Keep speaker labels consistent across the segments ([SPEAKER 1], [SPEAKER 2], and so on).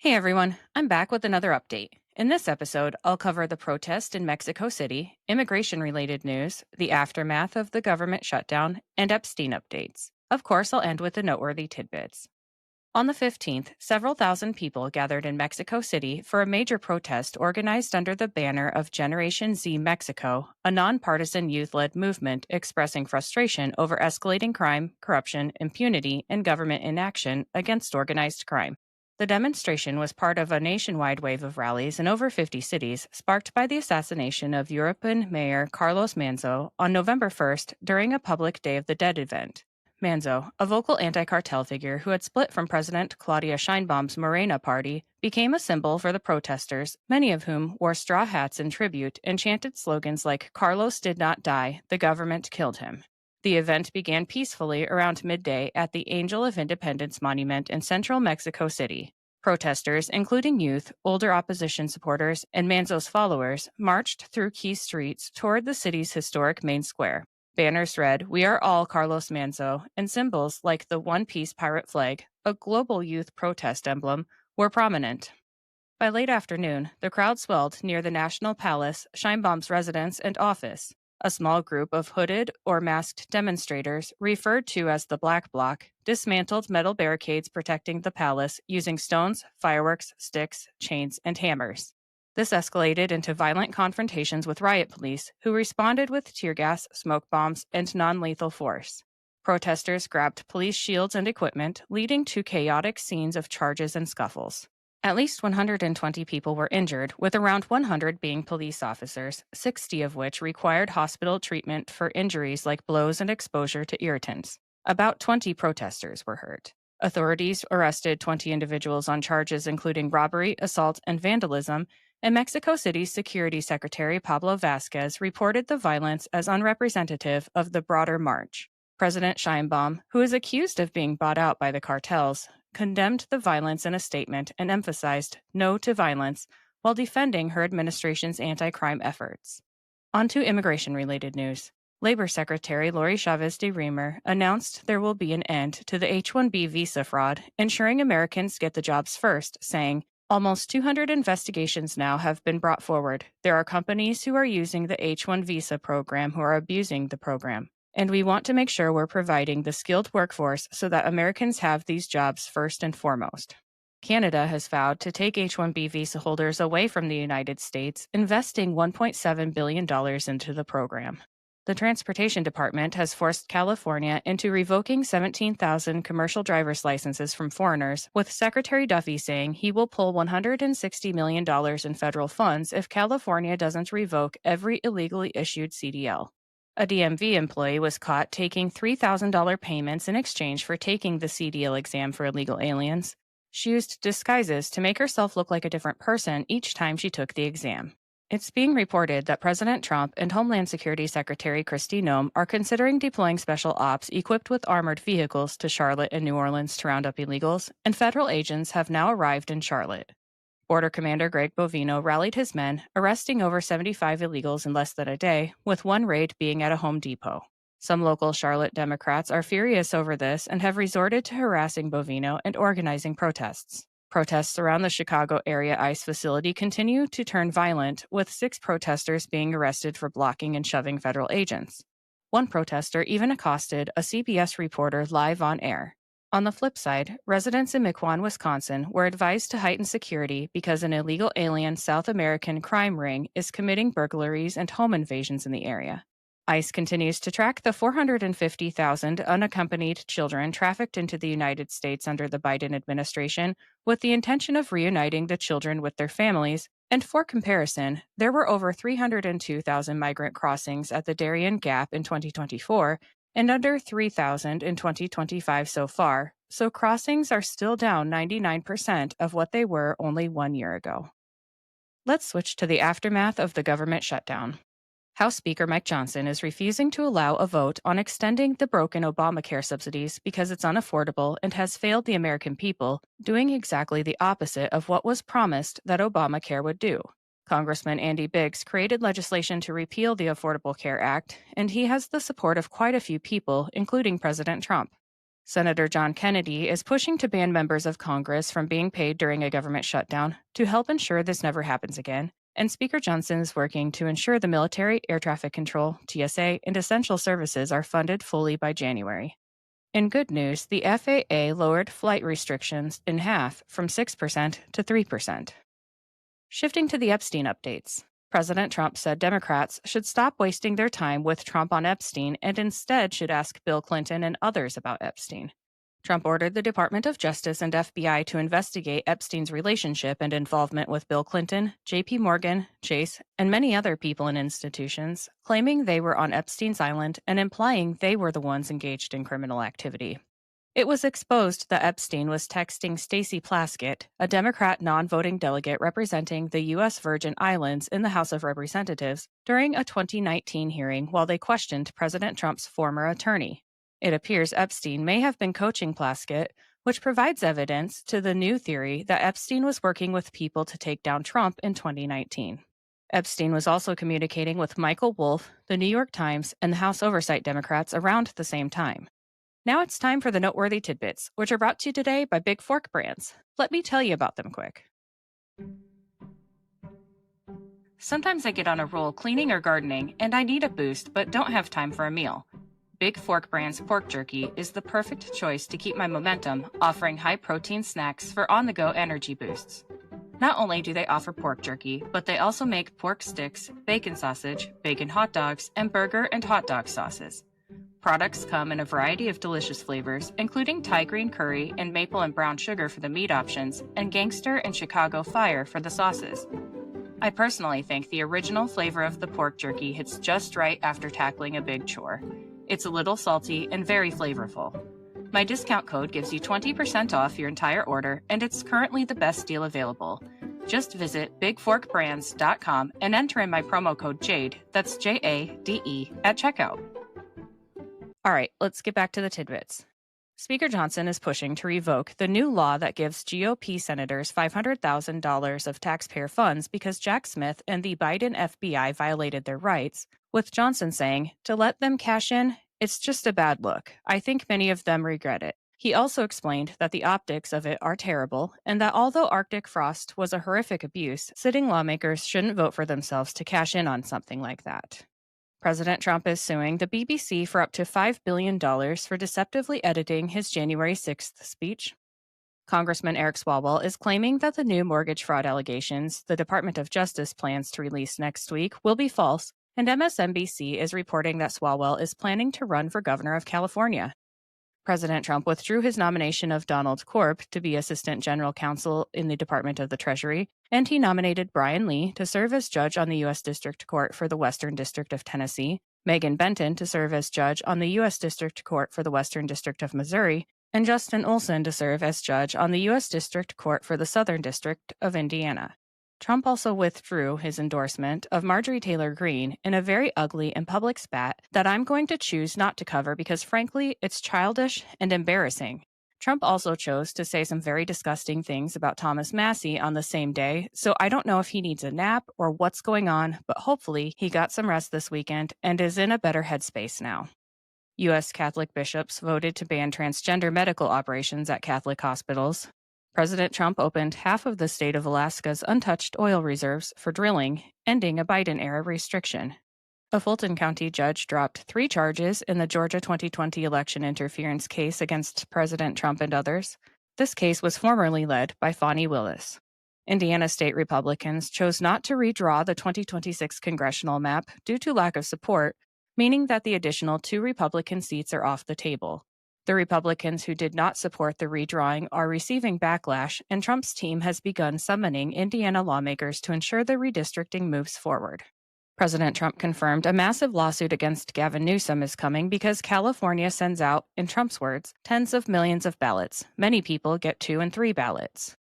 [SPEAKER 1] Hey everyone, I'm back with another update. In this episode, I'll cover the protest in Mexico City, immigration related news, the aftermath of the government shutdown, and Epstein updates. Of course, I'll end with the noteworthy tidbits. On the 15th, several thousand people gathered in Mexico City for a major protest organized under the banner of Generation Z Mexico, a nonpartisan youth led movement expressing frustration over escalating crime, corruption, impunity, and government inaction against organized crime. The demonstration was part of a nationwide wave of rallies in over 50 cities, sparked by the assassination of European Mayor Carlos Manzo on November 1st during a public Day of the Dead event. Manzo, a vocal anti-cartel figure who had split from President Claudia Sheinbaum's Morena party, became a symbol for the protesters, many of whom wore straw hats in tribute and chanted slogans like "Carlos did not die, the government killed him." The event began peacefully around midday at the Angel of Independence Monument in central Mexico City. Protesters, including youth, older opposition supporters, and Manzo's followers, marched through key streets toward the city's historic main square. Banners read, "We are all Carlos Manzo," and symbols like the one-piece pirate flag, a global youth protest emblem, were prominent. By late afternoon, the crowd swelled near the National Palace, Scheinbaum's residence and office. A small group of hooded or masked demonstrators, referred to as the Black Bloc, dismantled metal barricades protecting the palace using stones, fireworks, sticks, chains, and hammers. This escalated into violent confrontations with riot police, who responded with tear gas, smoke bombs, and non-lethal force. Protesters grabbed police shields and equipment, leading to chaotic scenes of charges and scuffles. At least 120 people were injured, with around 100 being police officers, 60 of which required hospital treatment for injuries like blows and exposure to irritants. About 20 protesters were hurt. Authorities arrested 20 individuals on charges including robbery, assault, and vandalism, and Mexico City's Security Secretary Pablo Vasquez reported the violence as unrepresentative of the broader march. President Sheinbaum, who is accused of being bought out by the cartels, condemned the violence in a statement and emphasized "no to violence" while defending her administration's anti-crime efforts. On to immigration-related news. Labor Secretary Lori Chavez de Remer announced there will be an end to the H-1B visa fraud, ensuring Americans get the jobs first, saying, "Almost 200 investigations now have been brought forward. There are companies who are using the H-1 visa program who are abusing the program. And we want to make sure we're providing the skilled workforce so that Americans have these jobs first and foremost." Canada has vowed to take H-1B visa holders away from the United States, investing $1.7 billion into the program. The Transportation Department has forced California into revoking 17,000 commercial driver's licenses from foreigners, with Secretary Duffy saying he will pull $160 million in federal funds if California doesn't revoke every illegally issued CDL. A DMV employee was caught taking $3,000 payments in exchange for taking the CDL exam for illegal aliens. She used disguises to make herself look like a different person each time she took the exam. It's being reported that President Trump and Homeland Security Secretary Kristi Noem are considering deploying special ops equipped with armored vehicles to Charlotte and New Orleans to round up illegals, and federal agents have now arrived in Charlotte. Border Commander Greg Bovino rallied his men, arresting over 75 illegals in less than a day, with one raid being at a Home Depot. Some local Charlotte Democrats are furious over this and have resorted to harassing Bovino and organizing protests. Protests around the Chicago area ICE facility continue to turn violent, with 6 protesters being arrested for blocking and shoving federal agents. One protester even accosted a CBS reporter live on air. On the flip side, residents in Mequon, Wisconsin were advised to heighten security because an illegal alien South American crime ring is committing burglaries and home invasions in the area. ICE continues to track the 450,000 unaccompanied children trafficked into the United States under the Biden administration, with the intention of reuniting the children with their families. And for comparison, there were over 302,000 migrant crossings at the Darien Gap in 2024 and under 3,000 in 2025 so far, so crossings are still down 99% of what they were only 1 year ago. Let's switch to the aftermath of the government shutdown. House Speaker Mike Johnson is refusing to allow a vote on extending the broken Obamacare subsidies because it's unaffordable and has failed the American people, doing exactly the opposite of what was promised that Obamacare would do. Congressman Andy Biggs created legislation to repeal the Affordable Care Act, and he has the support of quite a few people, including President Trump. Senator John Kennedy is pushing to ban members of Congress from being paid during a government shutdown to help ensure this never happens again. And Speaker Johnson is working to ensure the military, air traffic control, TSA, and essential services are funded fully by January. In good news, the FAA lowered flight restrictions in half from 6% to 3%. Shifting to the Epstein updates. President Trump said Democrats should stop wasting their time with Trump on Epstein and instead should ask Bill Clinton and others about Epstein. Trump ordered the Department of Justice and FBI to investigate Epstein's relationship and involvement with Bill Clinton, J.P. Morgan, Chase, and many other people and institutions, claiming they were on Epstein's island and implying they were the ones engaged in criminal activity. It was exposed that Epstein was texting Stacey Plaskett, a Democrat non-voting delegate representing the U.S. Virgin Islands in the House of Representatives, during a 2019 hearing while they questioned President Trump's former attorney. It appears Epstein may have been coaching Plaskett, which provides evidence to the new theory that Epstein was working with people to take down Trump in 2019. Epstein was also communicating with Michael Wolff, the New York Times, and the House Oversight Democrats around the same time. Now it's time for the noteworthy tidbits, which are brought to you today by Big Fork Brands. Let me tell you about them quick. Sometimes I get on a roll cleaning or gardening, and I need a boost but don't have time for a meal. Big Fork Brand's pork jerky is the perfect choice to keep my momentum, offering high-protein snacks for on-the-go energy boosts. Not only do they offer pork jerky, but they also make pork sticks, bacon sausage, bacon hot dogs, and burger and hot dog sauces. Products come in a variety of delicious flavors, including Thai green curry and maple and brown sugar for the meat options, and gangster and Chicago fire for the sauces. I personally think the original flavor of the pork jerky hits just right after tackling a big chore. It's a little salty and very flavorful. My discount code gives you 20% off your entire order, and it's currently the best deal available. Just visit bigforkbrands.com and enter in my promo code JADE, that's JADE, at checkout. All right, let's get back to the tidbits. Speaker Johnson is pushing to revoke the new law that gives GOP senators $500,000 of taxpayer funds because Jack Smith and the Biden FBI violated their rights, with Johnson saying, to let them cash in, it's just a bad look. I think many of them regret it. He also explained that the optics of it are terrible, and that although Arctic frost was a horrific abuse, sitting lawmakers shouldn't vote for themselves to cash in on something like that. President Trump is suing the BBC for up to $5 billion for deceptively editing his January 6th speech. Congressman Eric Swalwell is claiming that the new mortgage fraud allegations the Department of Justice plans to release next week will be false, and MSNBC is reporting that Swalwell is planning to run for governor of California. President Trump withdrew his nomination of Donald Korb to be Assistant General Counsel in the Department of the Treasury, and he nominated Brian Lee to serve as judge on the U.S. District Court for the Western District of Tennessee, Megan Benton to serve as judge on the U.S. District Court for the Western District of Missouri, and Justin Olson to serve as judge on the U.S. District Court for the Southern District of Indiana. Trump also withdrew his endorsement of Marjorie Taylor Greene in a very ugly and public spat that I'm going to choose not to cover because, frankly, it's childish and embarrassing. Trump also chose to say some very disgusting things about Thomas Massie on the same day, so I don't know if he needs a nap or what's going on, but hopefully he got some rest this weekend and is in a better headspace now. U.S. Catholic bishops voted to ban transgender medical operations at Catholic hospitals. President Trump opened half of the state of Alaska's untouched oil reserves for drilling, ending a Biden-era restriction. A Fulton County judge dropped 3 charges in the Georgia 2020 election interference case against President Trump and others. This case was formerly led by Fani Willis. Indiana state Republicans chose not to redraw the 2026 congressional map due to lack of support, meaning that the additional 2 Republican seats are off the table. The Republicans who did not support the redrawing are receiving backlash, and Trump's team has begun summoning Indiana lawmakers to ensure the redistricting moves forward. President Trump confirmed a massive lawsuit against Gavin Newsom is coming because California sends out, in Trump's words, tens of millions of ballots. Many people get 2 and 3 ballots.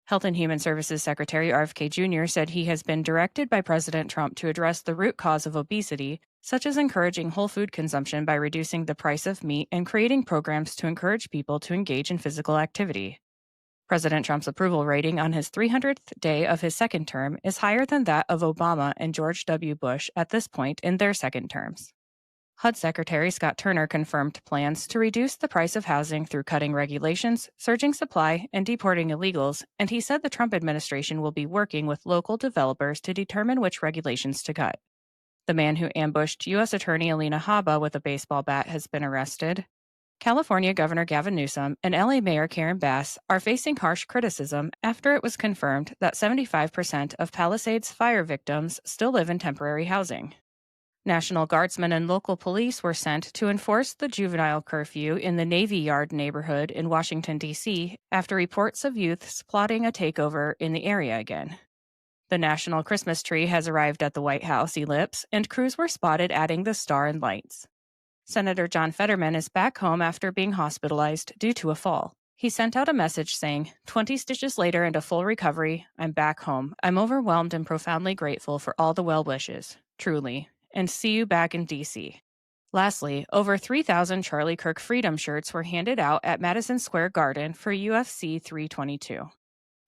[SPEAKER 1] Health and Human Services Secretary RFK Jr. said he has been directed by President Trump to address the root cause of obesity, such as encouraging whole food consumption by reducing the price of meat and creating programs to encourage people to engage in physical activity. President Trump's approval rating on his 300th day of his second term is higher than that of Obama and George W. Bush at this point in their second terms. HUD Secretary Scott Turner confirmed plans to reduce the price of housing through cutting regulations, surging supply, and deporting illegals, and he said the Trump administration will be working with local developers to determine which regulations to cut. The man who ambushed U.S. Attorney Alina Habba with a baseball bat has been arrested. California Governor Gavin Newsom and LA Mayor Karen Bass are facing harsh criticism after it was confirmed that 75% of Palisades fire victims still live in temporary housing. National Guardsmen and local police were sent to enforce the juvenile curfew in the Navy Yard neighborhood in Washington, D.C., after reports of youths plotting a takeover in the area again. The national Christmas tree has arrived at the White House ellipse, and crews were spotted adding the star and lights. Senator John Fetterman is back home after being hospitalized due to a fall. He sent out a message saying, 20 stitches later and a full recovery, I'm back home. I'm overwhelmed and profoundly grateful for all the well wishes. Truly. And see you back in D.C. Lastly, over 3,000 Charlie Kirk Freedom shirts were handed out at Madison Square Garden for UFC 322.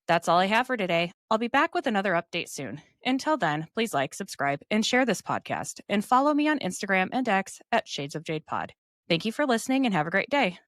[SPEAKER 1] That's all I have for today. I'll be back with another update soon. Until then, please like, subscribe, and share this podcast, and follow me on Instagram and X at Shades of Jade Pod. Thank you for listening and have a great day.